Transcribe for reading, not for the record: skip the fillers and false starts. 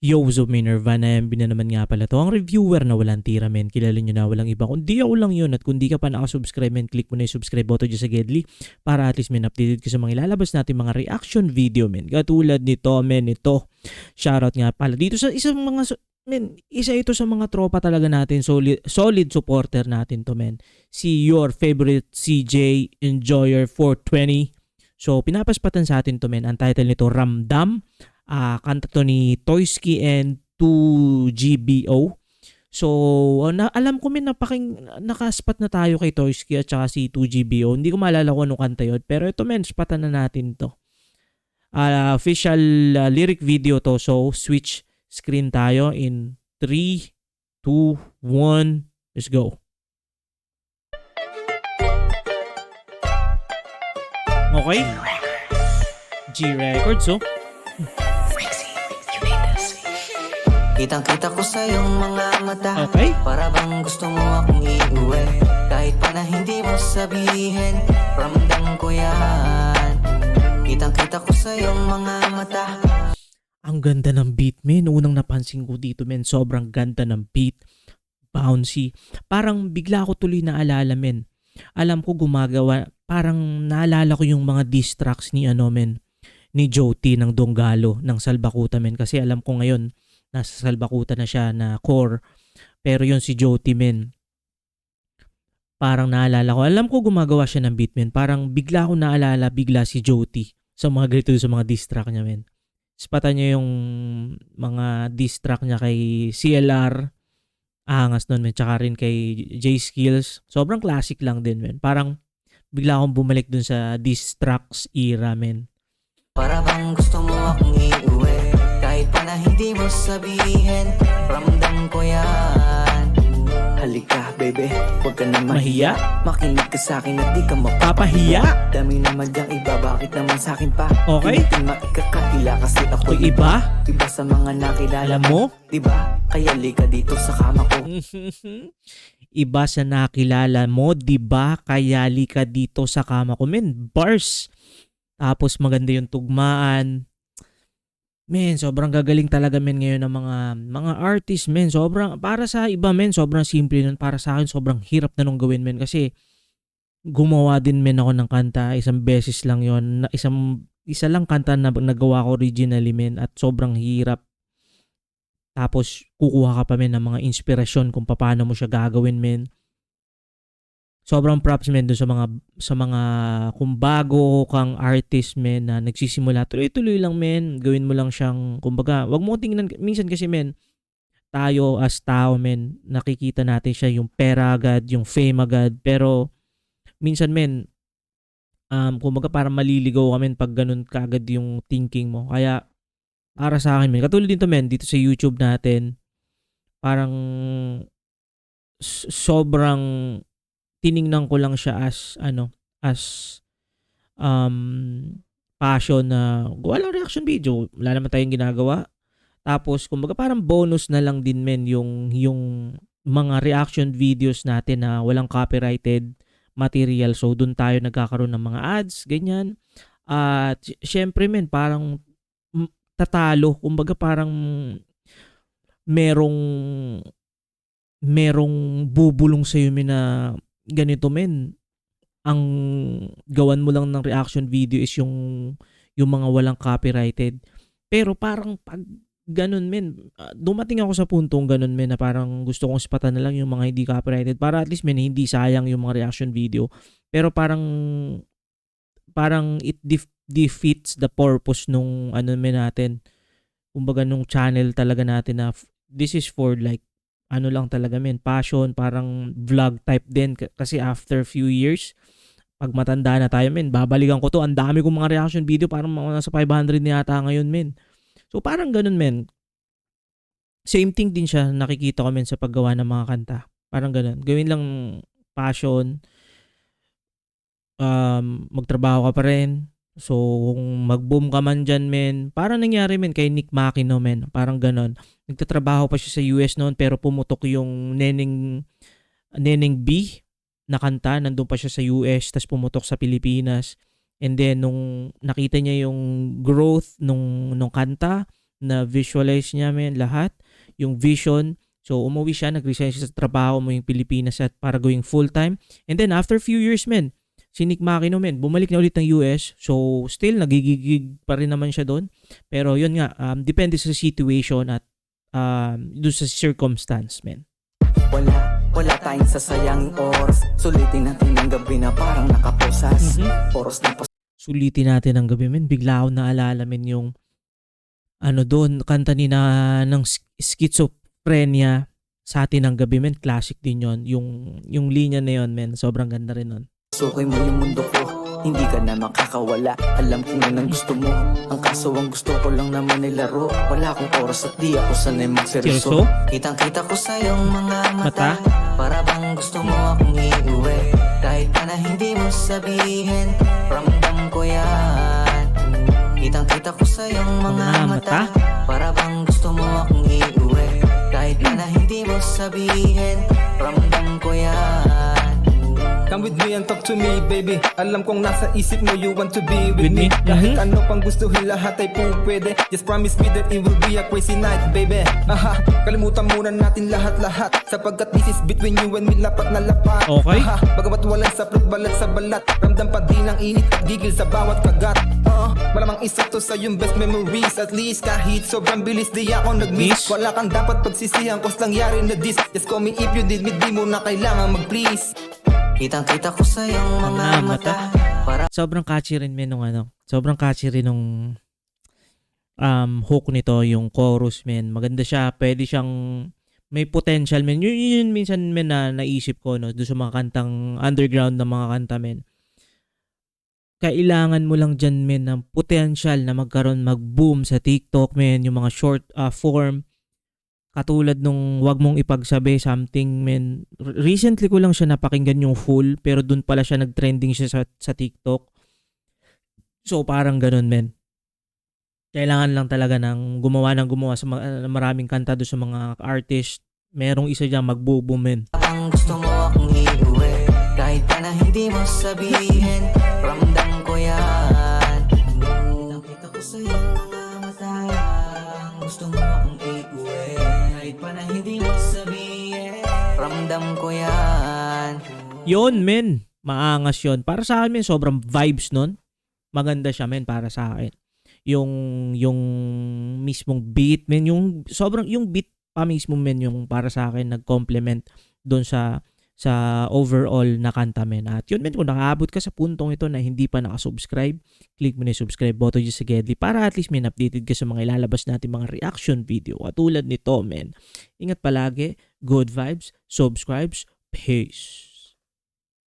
Yo, what's up, Minerva? MB na naman nga pala to. Ang reviewer na walang tira, men. Kilala nyo na, walang iba. Kundi ako lang yun. At kung di ka pa nakasubscribe, men, click mo na yung subscribe button dyan sa Gedli para at least, men, updated ka sa mga ilalabas natin mga reaction video, men. Katulad nito, men, ito. Shoutout nga pala. Dito sa isang mga, men, isa ito sa mga tropa talaga natin. Solid supporter natin to, men. Si your favorite CJ Enjoyer 420. So, pinapaspatan sa atin to, men. Ang title nito, Ramdam. Kanta to ni Toysky and 2GBO. So, alam ko nakaspat na tayo kay Toysky at saka si 2GBO. Hindi ko maalala kung anong kanta yun. Pero ito, men, spatan na natin to. Official lyric video to. So, switch screen tayo in 3, 2, 1. Let's go. Okay. G Records, oh. Kitang-kita ko sa iyong mga mata. Okay. Para bang gusto mo akong iuwi. Kahit pa na hindi mo sabihin, ramdam ko yan. Kitang-kita ko sa iyong mga mata. Ang ganda ng beat, men. Unang napansin ko dito, men. Sobrang ganda ng beat. Bouncy. Parang bigla ko tuloy naalala, men. Alam ko gumagawa, parang naalala ko yung mga diss tracks ni men, ni Joti ng Donggalo, ng Salbakuta, men. Kasi alam ko ngayon, nasa Salbakuta na siya na core. Pero yun si Joti, men. Parang naalala ko. Alam ko gumagawa siya ng beat, men. Parang bigla ko naalala si Joti sa mga ganito sa mga diss track niya, men. Spatan niya yung mga diss track niya kay CLR. Angas nun, men. Tsaka rin kay J Skills. Sobrang classic lang din, men. Parang bigla akong bumalik dun sa diss tracks era, men. Para bang gusto mo akong iuwi. Kahit pa na hindi mo sabihin, ramdam ko yan. Halika, baby, huwag ka na mahiya. Makinig ka sa akin at di ka Papahiya? Dami naman diyang iba, bakit naman sa akin pa? Okay. Hindi maikakakila kasi ako Kung iba? Iba sa mga nakilala Alam mo? Diba? Kaya lika dito sa kama ko. Iba sa nakilala mo, diba? Kaya lika dito sa kama ko, men. Bars. Tapos maganda yung tugmaan. Men, sobrang gagaling talaga, men, ngayon ng mga artist, men. Sobrang, para sa iba, men, sobrang simple nun. Para sa akin, sobrang hirap na nung gawin, men. Kasi gumawa din, men, ako ng kanta. Isang beses lang yon. Isa lang kanta na nagawa ko originally, men. At sobrang hirap. Tapos kukuha ka pa, men, ng mga inspirasyon kung paano mo siya gagawin, men. Sobrang props, men, doon sa mga kung bago kang artist, men, na nagsisimula, tuloy-tuloy lang, men. Gawin mo lang siyang, kumbaga, wag mo tingnan, minsan kasi, men, tayo as tao, men, nakikita natin siya yung pera agad, yung fame agad, pero minsan, men, kumbaga parang maliligaw ka, men, pag ganun kaagad yung thinking mo. Kaya, para sa akin, men, katulad dito, men, dito sa YouTube natin, parang sobrang tiningnan ko lang siya as passion na gawa lang reaction video. Wala naman tayong ginagawa. Tapos kumbaga parang bonus na lang din, men, yung mga reaction videos natin na walang copyrighted material. So doon tayo nagkakaroon ng mga ads, ganyan. At syempre, men, parang tatalo. Kumbaga parang merong bubulong sa iyo, men, na ganito, men, ang gawan mo lang ng reaction video is yung mga walang copyrighted. Pero parang pag ganun, men, dumating ako sa puntong ganun, men, na parang gusto kong spatan na lang yung mga hindi copyrighted para at least, men, hindi sayang yung mga reaction video. Pero parang it defeats the purpose nung men natin. Kumbaga nung channel talaga natin na this is for like lang talaga, men, passion, parang vlog type din. Kasi after few years, pag matanda na tayo, men, babalikan ko to. Ang dami kong mga reaction video, parang mga nasa 500 na yata ngayon, men. So parang ganun, men. Same thing din siya, nakikita ko, men, sa paggawa ng mga kanta. Parang ganun. Gawin lang passion. Magtrabaho ka pa rin. So, kung mag-boom ka man dyan, men, parang nangyari, men, kay Nick Makino, men. Parang ganon. Nagtatrabaho pa siya sa US noon, pero pumutok yung Neneng B na kanta. Nandun pa siya sa US, tas pumutok sa Pilipinas. And then, nung nakita niya yung growth nung kanta, na visualize niya men lahat, yung vision. So umuwi siya, nag-resign siya sa trabaho mo yung Pilipinas at para going full-time. And then after few years men, si Nick Makino men, bumalik na ulit ng US. So still nagigigig pa rin naman siya doon. Pero yun nga, depende sa situation at doon sa circumstance men. Wala tayong sasayanging oras. Sulitin natin ang gabi na parang nakaposas. Oras na Sulitin natin ang gabi men. Bigla ako naalala men yung doon, kanta ni na ng schizophrenia sa atin ang gabi men. Classic din yon. Yung linya na yon men. Sobrang ganda rin nun. Sukoy mo yung mundo ko, hindi ka na makakawala. Alam ko na ang gusto mo, ang kaso ang gusto ko lang naman ay laro. Wala akong oras at di ako sanay magseryoso. Kitang-kita ko sa iyong mga mata, para bang gusto mo akong iuwi. Kahit pa na hindi mo sabihin, ramdam ko yan. Kitang-kita ko sa iyong mga mata, para bang gusto mo akong iuwi. Kahit pa na hindi mo sabihin, ramdam ko yan. Come with me and talk to me, baby. Alam kong nasa isip mo you want to be with me. Kahit ano pang gustuhin, lahat ay pupwede. Just promise me that it will be a crazy night, baby. Aha, kalimutan muna natin lahat-lahat, sapagkat this is between you and me, lapat na lapat. Okay. Aha, bagamat walang saplot, balat sa balat, ramdam pa din ang init at gigil sa bawat kagat. Malamang isa to sa yung best memories. At least kahit sobrang bilis di ako nag-miss. Wala kang dapat pagsisihan kung nangyari na this. Just call me if you need me, di mo na kailangan mag-please. Kitang-kita ko sa iyong mga mata, para Sobrang catchy rin men nung sobrang catchy rin nung hook nito, yung chorus men. Maganda siya, pwede siyang may potential men. Yun minsan men na naisip ko doon sa mga kantang underground na mga kanta men. Kailangan mo lang dyan men ng potential na mag-boom sa TikTok men, yung mga short form. Katulad nung wag mong ipagsabi something men. Recently ko lang siya napakinggan yung full, pero dun pala siya nag-trending siya sa TikTok. So parang ganun men. Kailangan lang talaga ng gumawa sa maraming kanta doon sa mga artist. Merong isa dyan magbo-boom men. ang gusto mo akong iuwi. Kahit pa na hindi mo sabihin, ramdam ko yan. Kitang-kita ko sa iyong mga mata, ang gusto mo akong iuwi. Kahit pa na hindi mo sabihin, ramdam ko yan. Yon men, maangas yon. Para sa akin men, sobrang vibes nun. Maganda siya men para sa akin. Yung mismong beat men, yung beat pa mismo men yung para sa akin nag-complement doon sa overall na kanta men. At yun men, kung nakaabot ka sa puntong ito na hindi pa nakasubscribe, click mo na yung subscribe button dyan sa Gedli para at least men updated ka sa mga ilalabas natin mga reaction video katulad nito men. Ingat palagi, good vibes, subscribes, peace.